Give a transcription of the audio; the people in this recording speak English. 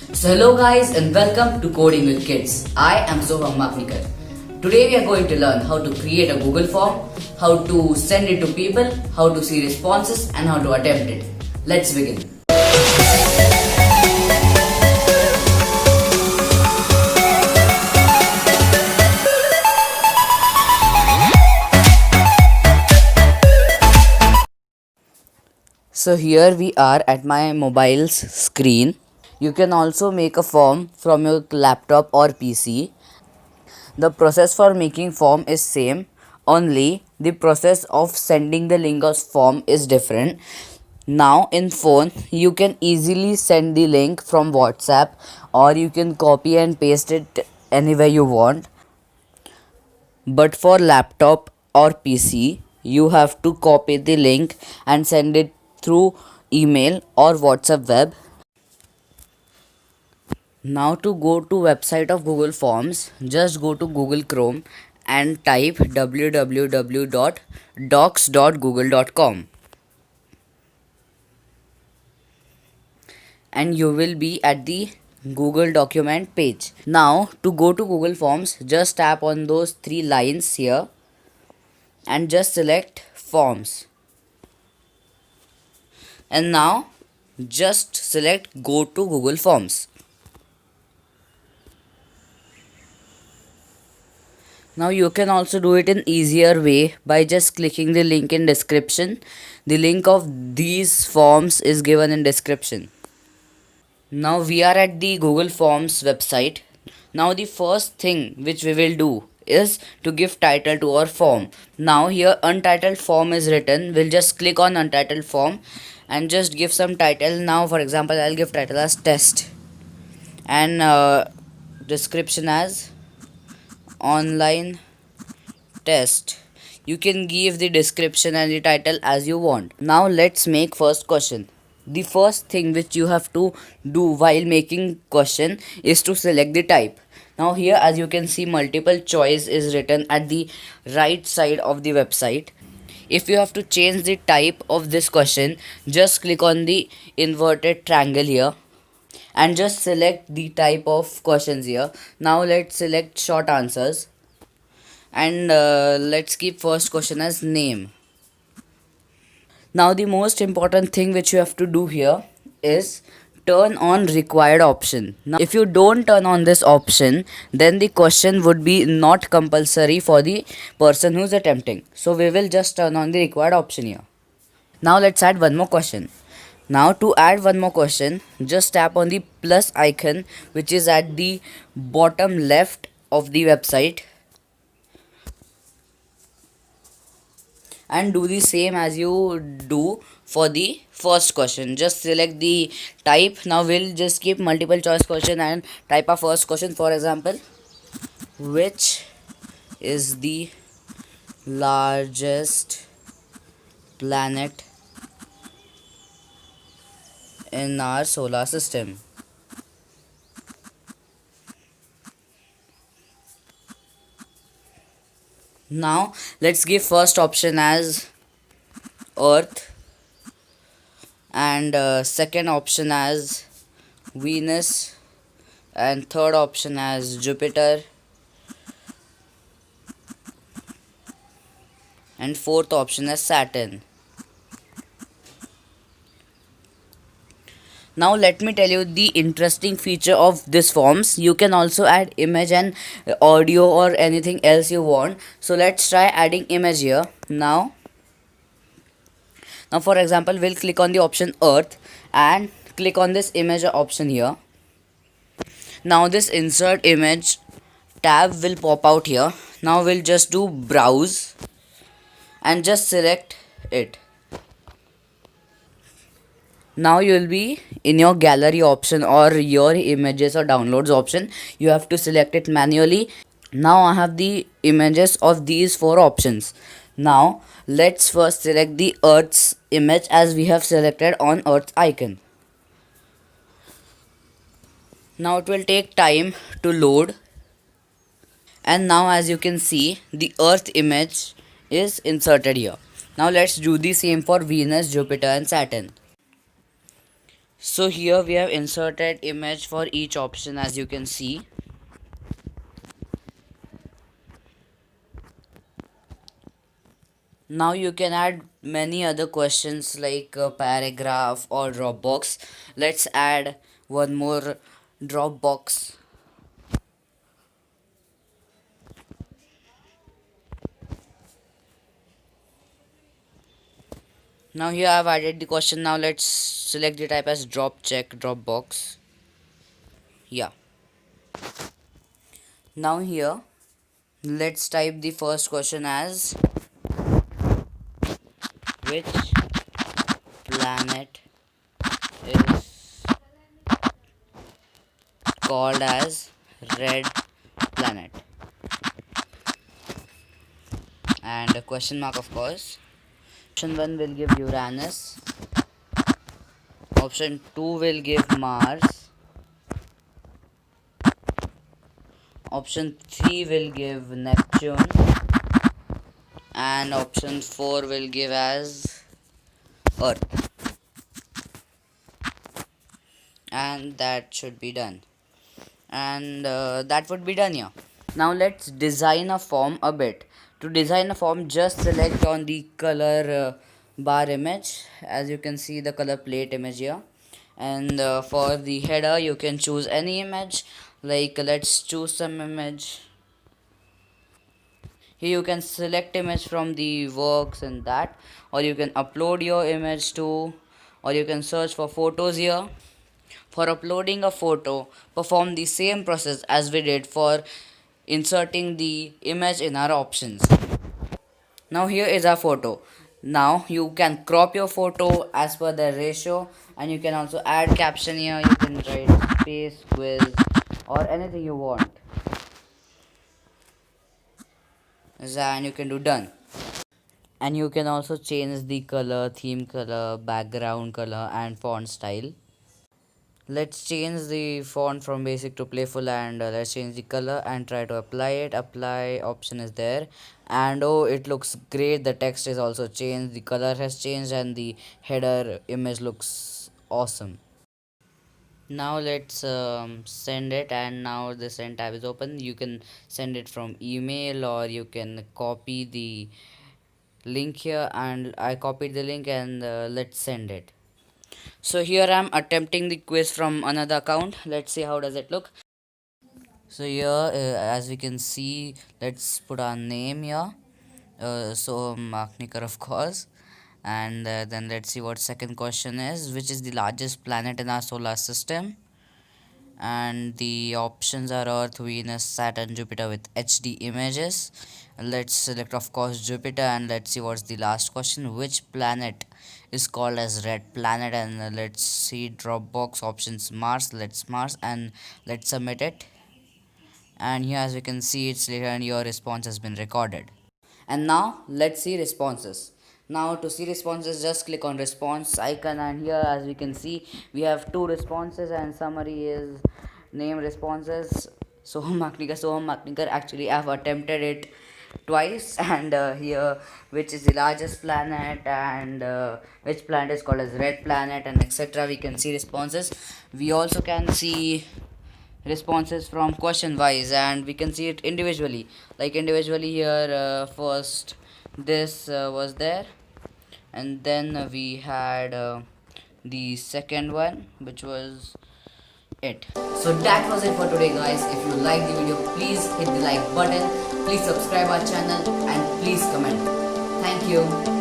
So hello guys and welcome to Coding with Kids. I am Soham Maknikar. Today we are going to learn how to create a Google form, how to send it to people, how to see responses and how to attempt it. Let's begin. So here we are at my mobile's screen. You can also make a form from your laptop or PC. The process for making form is same, only the process of sending the link of form is different. Now in phone you can easily send the link from WhatsApp or you can copy and paste it anywhere you want. But for laptop or PC you have to copy the link and send it through email or WhatsApp web. Now to go to website of Google Forms, just go to Google Chrome and type www.docs.google.com and you will be at the Google document page. Now to go to Google Forms, just tap on those three lines here and just select Forms. And now just select Go to Google Forms. Now you can also do it in easier way by just clicking the link in description. The link of these forms is given in description. Now we are at the Google Forms website. Now the first thing which we will do is to give title to our form. Now here untitled form is written. We'll just click on untitled form and just give some title. Now for example I'll give title as test and description as online test. You can give the description and the title as you want. Now let's make first question. The first thing which you have to do while making question is to select the type. Now here as you can see multiple choice is written at the right side of the website. If you have to change the type of this question, just click on the inverted triangle here and just select the type of questions here. Now let's select short answers and let's keep first question as name. Now the most important thing which you have to do here is turn on required option. Now if you don't turn on this option, then the question would be not compulsory for the person who's attempting. So we will just turn on the required option here. Now let's add one more question. Now to add one more question, just tap on the plus icon which is at the bottom left of the website and do the same as you do for the first question. Just select the type. Now we'll just keep multiple choice question and type a first question. For example, which is the largest planet in our solar system? Now let's give first option as Earth and second option as Venus and third option as Jupiter and fourth option as Saturn. Now let me tell you the interesting feature of this forms. You can also add image and audio or anything else you want. So let's try adding image here. Now for example we'll click on the option Earth and click on this image option here. Now this insert image tab will pop out here. Now we'll just do browse and just select it. Now you will be in your gallery option or your images or downloads option. You have to select it manually. Now I have the images of these four options. Now let's first select the Earth's image as we have selected on Earth icon. Now it will take time to load. And now as you can see the Earth image is inserted here. Now let's do the same for Venus, Jupiter and Saturn. So here we have inserted image for each option, as you can see. Now you can add many other questions like a paragraph or Dropbox. Let's add one more Dropbox. Now here I've added the question. Now let's select the type as drop check Dropbox. Yeah. Now here let's type the first question as which planet is called as red planet, and a question mark, of course. Option 1 will give Uranus, option 2 will give Mars, option 3 will give Neptune, and option 4 will give as Earth. And that should be done, and that would be done here. Now let's design a form a bit. To design a form, just select on the color bar image, as you can see the color plate image here, and for the header you can choose any image, like let's choose some image. Here you can select image from the works and that, or you can upload your image to, or you can search for photos here. For uploading a photo, perform the same process as we did for inserting the image in our options. Now here is our photo. Now you can crop your photo as per the ratio, and you can also add caption here. You can write space quiz or anything you want, and you can do done. And you can also change the color, theme color, background color, and font style. Let's change the font from basic to playful, and let's change the color and try to apply it. Apply option is there, and oh, it looks great. The text is also changed, the color has changed, and the header image looks awesome. Now let's send it, and now the send tab is open. You can send it from email, or you can copy the link here, and I copied the link, and let's send it. So here I'm attempting the quiz from another account. Let's see how does it look. So here as we can see, let's put our name here. So Maknikar, of course. And then let's see what second question is. Which is the largest planet in our solar system? And the options are Earth, Venus, Saturn, Jupiter with HD images. Let's select, of course, Jupiter, and let's see what's the last question. Which planet is called as red planet? And let's see Dropbox options Mars. Let's Mars, and let's submit it. And here, as we can see, it's later and your response has been recorded. And now let's see responses. Now to see responses, just click on response icon, and here as we can see we have two responses, and summary is name responses. Soham Maknikar, actually I've attempted it twice, and here which is the largest planet, and which planet is called as red planet, and etc. We can see responses. We also can see responses from question wise, and we can see it individually, like individually here. First this was there, and then we had the second one, which was it. So that was it for today, guys. If you like the video, please hit the like button, please subscribe our channel, and please comment. Thank you.